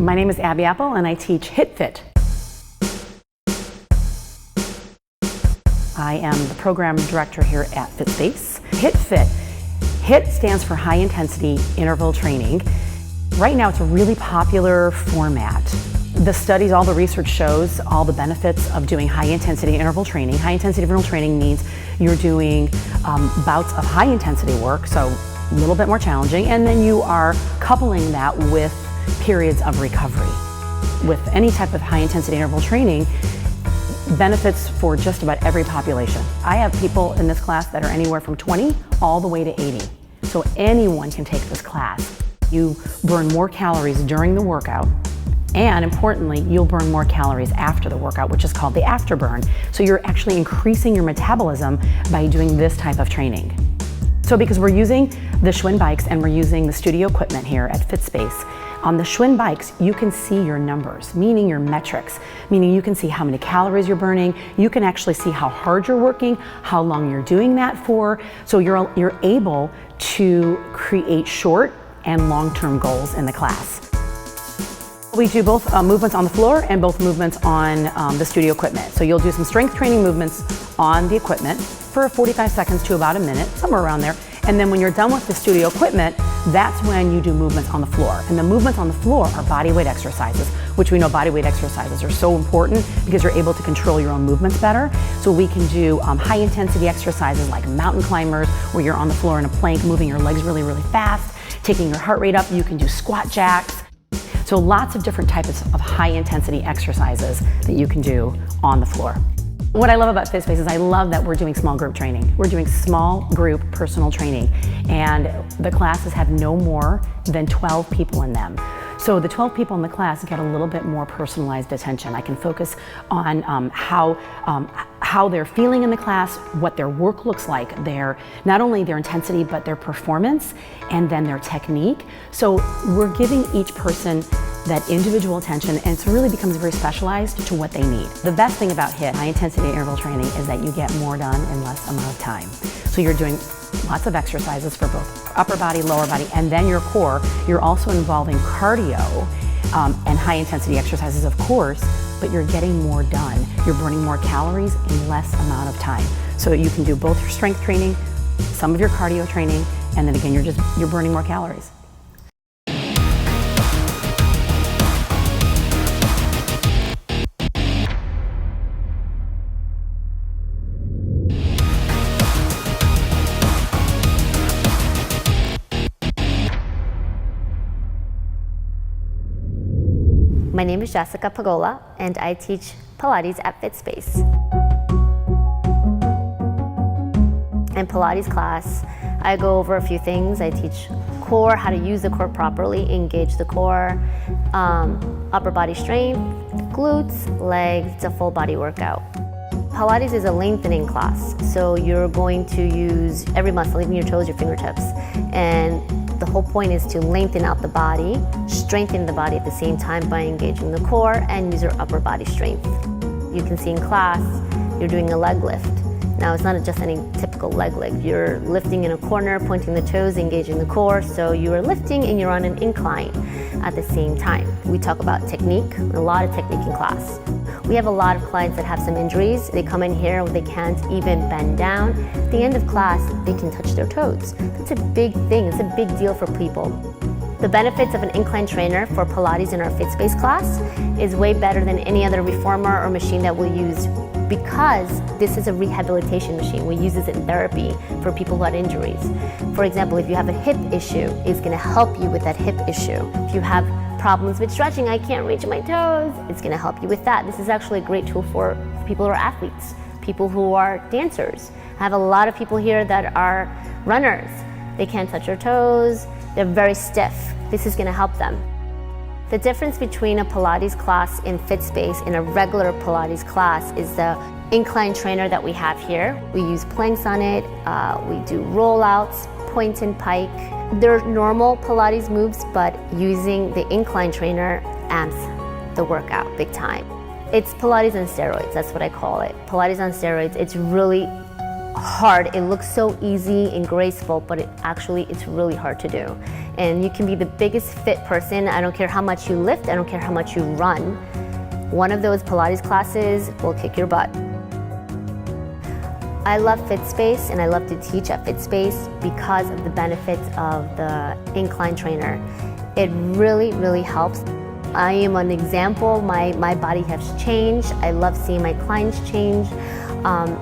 My name is Abby Apple and I teach HIIT. I am the program director here at Fitspace. HIIT. HIIT stands for high intensity interval training. Right now it's a really popular format. The studies, all the research shows all the benefits of doing high intensity interval training. High intensity interval training means you're doing bouts of high intensity work, so a little bit more challenging, and then you are coupling that with periods of recovery. With any type of high intensity interval training, benefits for just about every population. I have people in this class that are anywhere from 20 all the way to 80. So anyone can take this class. You burn more calories during the workout, and importantly, you'll burn more calories after the workout, which is called the afterburn. So you're actually increasing your metabolism by doing this type of training. So because we're using the Schwinn bikes and we're using the studio equipment here at Fitspace, on the Schwinn bikes, you can see your numbers, meaning your metrics, meaning you can see how many calories you're burning, you can actually see how hard you're working, how long you're doing that for, so you're able to create short and long-term goals in the class. We do both movements on the floor and both movements on the studio equipment. So you'll do some strength training movements on the equipment for 45 seconds to about a minute, somewhere around there. And then when you're done with the studio equipment, that's when you do movements on the floor. And the movements on the floor are bodyweight exercises, which we know bodyweight exercises are so important because you're able to control your own movements better. So we can do high intensity exercises like mountain climbers, where you're on the floor in a plank, moving your legs really, really fast, taking your heart rate up. You can do squat jacks. So lots of different types of high intensity exercises that you can do on the floor. What I love about Fitspace is I love that we're doing small group training. We're doing small group personal training, and the classes have no more than 12 people in them. So the 12 people in the class get a little bit more personalized attention. I can focus on how they're feeling in the class, what their work looks like, not only their intensity, but their performance, and then their technique. So we're giving each person that individual attention, and it really becomes very specialized to what they need. The best thing about HIIT, high intensity interval training, is that you get more done in less amount of time. So you're doing lots of exercises for both upper body, lower body, and then your core. You're also involving cardio and high intensity exercises, of course, but you're getting more done. You're burning more calories in less amount of time. So you can do both your strength training, some of your cardio training, and then again, you're burning more calories. My name is Jessica Pagola, and I teach Pilates at Fitspace. In Pilates class, I go over a few things. I teach core, how to use the core properly, engage the core, upper body strength, glutes, legs. It's a full body workout. Pilates is a lengthening class, so you're going to use every muscle, even your toes, your fingertips, and the whole point is to lengthen out the body, strengthen the body at the same time by engaging the core and use your upper body strength. You can see in class, you're doing a leg lift. Now it's not just any typical leg lift. You're lifting in a corner, pointing the toes, engaging the core, so you are lifting and you're on an incline at the same time. We talk about technique, a lot of technique in class. We have a lot of clients that have some injuries. They come in here, they can't even bend down. At the end of class, they can touch their toes. That's a big thing, it's a big deal for people. The benefits of an incline trainer for Pilates in our Fitspace class is way better than any other reformer or machine that we'll use, because this is a rehabilitation machine. We use this in therapy for people who had injuries. For example, if you have a hip issue, it's gonna help you with that hip issue. If you have problems with stretching, I can't reach my toes, it's gonna help you with that. This is actually a great tool for people who are athletes, people who are dancers. I have a lot of people here that are runners. They can't touch their toes, they're very stiff. This is gonna help them. The difference between a Pilates class in Fitspace and a regular Pilates class is the incline trainer that we have here. We use planks on it, we do rollouts, point and pike. They're normal Pilates moves, but using the incline trainer amps the workout big time. It's Pilates on steroids, that's what I call it. Pilates on steroids, it's really hard. It looks so easy and graceful, but it's really hard to do. And you can be the biggest fit person. I don't care how much you lift, I don't care how much you run. One of those Pilates classes will kick your butt. I love Fitspace and I love to teach at Fitspace because of the benefits of the incline trainer. It really, really helps. I am an example. My body has changed. I love seeing my clients change.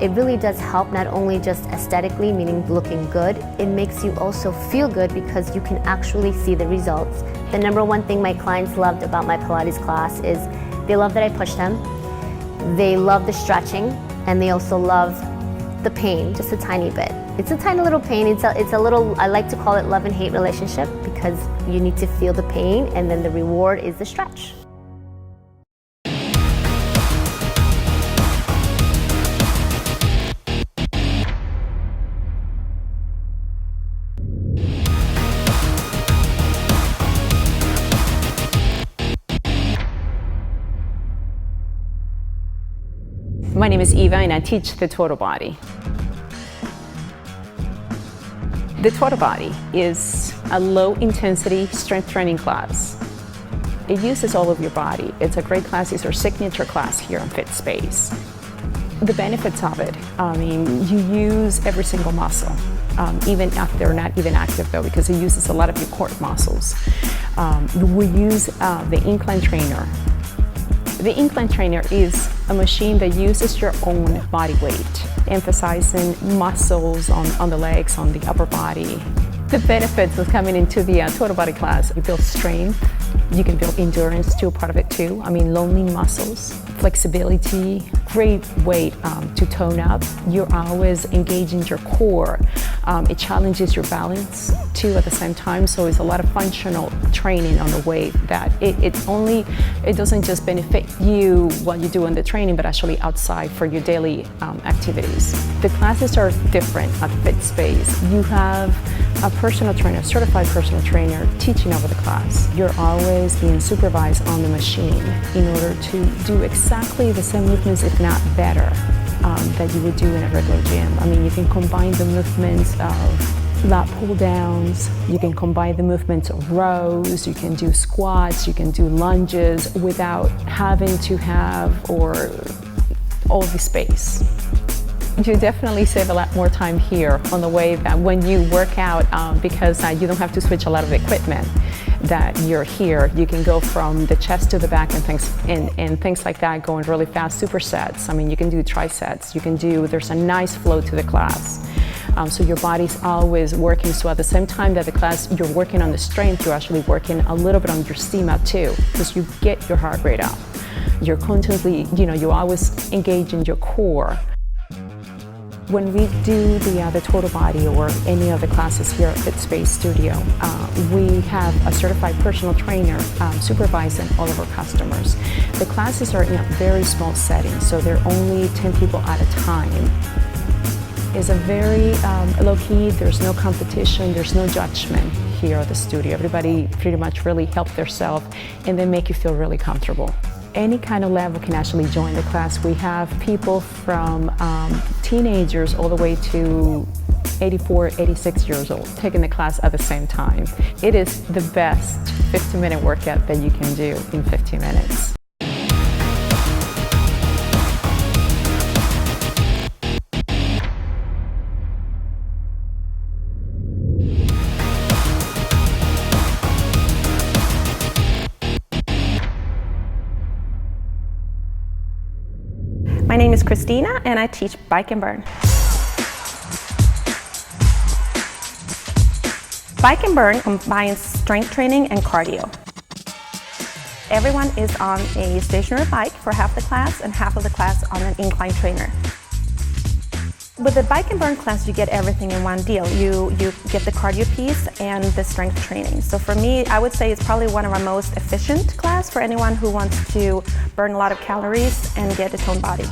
It really does help, not only just aesthetically, meaning looking good, it makes you also feel good because you can actually see the results. The number one thing my clients loved about my Pilates class is they love that I push them, they love the stretching, and they also love the pain, just a tiny bit. It's a tiny little pain. It's a little, I like to call it love and hate relationship because you need to feel the pain and then the reward is the stretch. My name is Eva and I teach the Total Body. The Total Body is a low-intensity strength training class. It uses all of your body. It's a great class. It's our signature class here on Fitspace. The benefits of it, you use every single muscle, even if they're not even active though, because it uses a lot of your core muscles. We use the incline trainer. The incline trainer is a machine that uses your own body weight, emphasizing muscles on the legs, on the upper body. The benefits of coming into the Total Body class, you build strength, you can build endurance too, part of it too. Loaning muscles, flexibility, great weight to tone up. You're always engaging your core. It challenges your balance too at the same time, so it's a lot of functional training on the weight that it doesn't just benefit you while you're doing the training, but actually outside for your daily activities. The classes are different at Fitspace. You have a personal trainer, certified personal trainer teaching over the class. You're always being supervised on the machine in order to do exactly the same movements, if not better, that you would do in a regular gym. You can combine the movements of lat pull downs, you can combine the movements of rows, you can do squats, you can do lunges without having to have all the space. You definitely save a lot more time here on the way that when you work out because you don't have to switch a lot of equipment that you're here. You can go from the chest to the back and things like that, going really fast, supersets. You can do trisets. There's a nice flow to the class. So your body's always working. So at the same time that the class, you're working on the strength, you're actually working a little bit on your CMAT too, because you get your heart rate up. You're constantly, you always engage in your core. When we do the Total Body or any of the classes here at Fitspace Studio, we have a certified personal trainer supervising all of our customers. The classes are in a very small setting, so they're only 10 people at a time. It's a very low-key, there's no competition, there's no judgment here at the studio. Everybody pretty much really help themselves and they make you feel really comfortable. Any kind of level can actually join the class. We have people from teenagers all the way to 84, 86 years old taking the class at the same time. It is the best 15-minute workout that you can do in 15 minutes. My name is Christina and I teach Bike and Burn. Bike and Burn combines strength training and cardio. Everyone is on a stationary bike for half the class and half of the class on an incline trainer. With the Bike and Burn class, you get everything in one deal. You get the cardio piece and the strength training. So for me, I would say it's probably one of our most efficient class for anyone who wants to burn a lot of calories and get a toned body.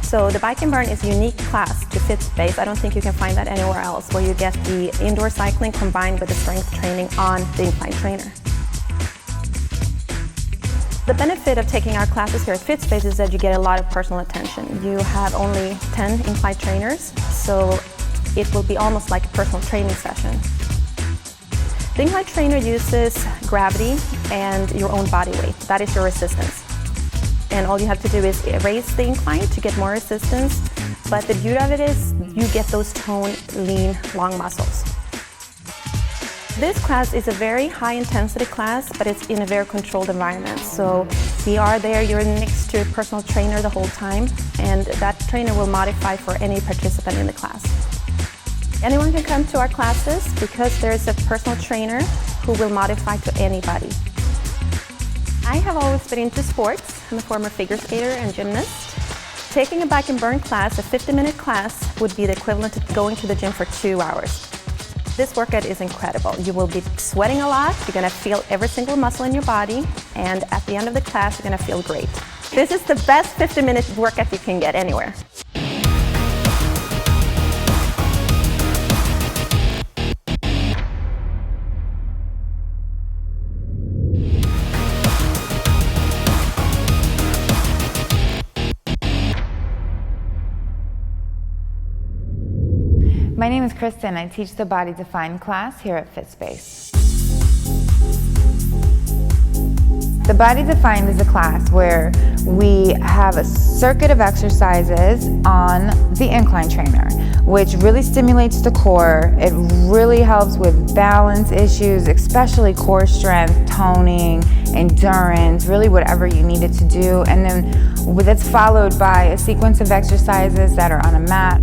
So the Bike and Burn is a unique class to Fitspace. I don't think you can find that anywhere else, where you get the indoor cycling combined with the strength training on the incline trainer. The benefit of taking our classes here at Fitspace is that you get a lot of personal attention. You have only 10 incline trainers, so it will be almost like a personal training session. The incline trainer uses gravity and your own body weight. That is your resistance. And all you have to do is raise the incline to get more resistance. But the beauty of it is you get those toned, lean, long muscles. This class is a very high intensity class, but it's in a very controlled environment. So we are there, you're next to a personal trainer the whole time, and that trainer will modify for any participant in the class. Anyone can come to our classes because there is a personal trainer who will modify to anybody. I have always been into sports. I'm a former figure skater and gymnast. Taking a bike and burn class, a 50-minute class, would be the equivalent to going to the gym for 2 hours. This workout is incredible. You will be sweating a lot, you're gonna feel every single muscle in your body, and at the end of the class, you're gonna feel great. This is the best 50-minute workout you can get anywhere. My name is Kristen. I teach the Body Defined class here at Fitspace. The Body Defined is a class where we have a circuit of exercises on the incline trainer, which really stimulates the core. It really helps with balance issues, especially core strength, toning, endurance, really whatever you need it to do. And then that's followed by a sequence of exercises that are on a mat.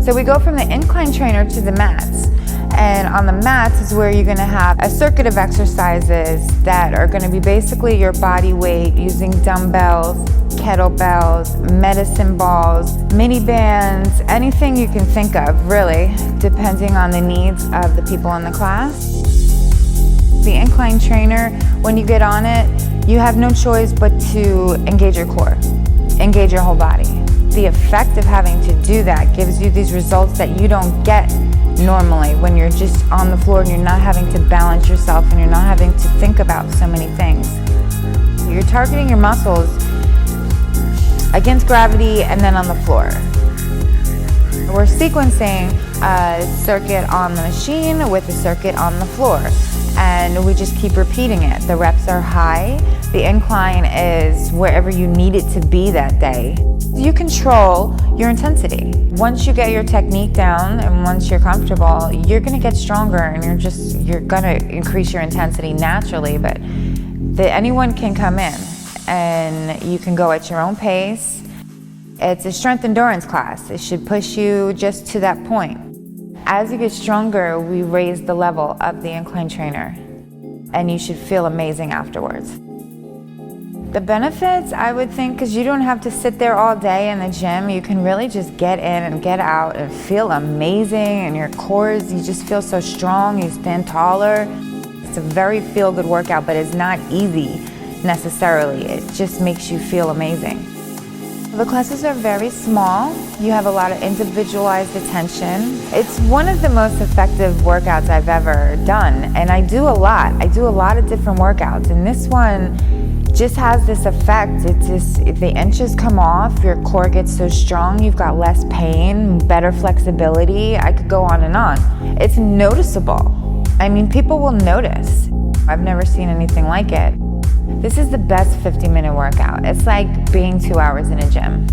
So we go from the incline trainer to the mats, and on the mats is where you're gonna have a circuit of exercises that are gonna be basically your body weight using dumbbells, kettlebells, medicine balls, mini bands, anything you can think of, really, depending on the needs of the people in the class. The incline trainer, when you get on it, you have no choice but to engage your core, engage your whole body. The effect of having to do that gives you these results that you don't get normally when you're just on the floor and you're not having to balance yourself and you're not having to think about so many things. You're targeting your muscles against gravity and then on the floor. We're sequencing a circuit on the machine with a circuit on the floor, and we just keep repeating it. The reps are high. The incline is wherever you need it to be that day. You control your intensity. Once you get your technique down and once you're comfortable, you're gonna get stronger and you're gonna increase your intensity naturally, but anyone can come in and you can go at your own pace. It's a strength endurance class. It should push you just to that point. As you get stronger, we raise the level of the incline trainer and you should feel amazing afterwards. The benefits, I would think, because you don't have to sit there all day in the gym. You can really just get in and get out and feel amazing, and your cores, you just feel so strong, you stand taller. It's a very feel-good workout, but it's not easy necessarily. It just makes you feel amazing. The classes are very small. You have a lot of individualized attention. It's one of the most effective workouts I've ever done, and I do a lot. I do a lot of different workouts, and this one just has this effect. It's just, if the inches come off, your core gets so strong, you've got less pain, better flexibility. I could go on and on. It's noticeable. I mean, people will notice. I've never seen anything like it. This is the best 50-minute workout. It's like being 2 hours in a gym.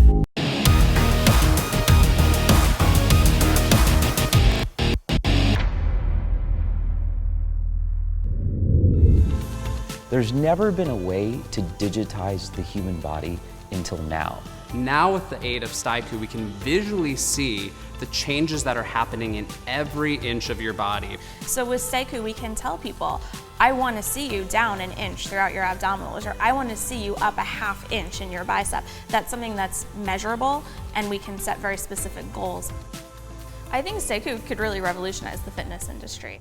There's never been a way to digitize the human body until now. Now with the aid of Staiku, we can visually see the changes that are happening in every inch of your body. So with Staiku, we can tell people, I want to see you down an inch throughout your abdominals, or I want to see you up a ½ inch in your bicep. That's something that's measurable, and we can set very specific goals. I think Staiku could really revolutionize the fitness industry.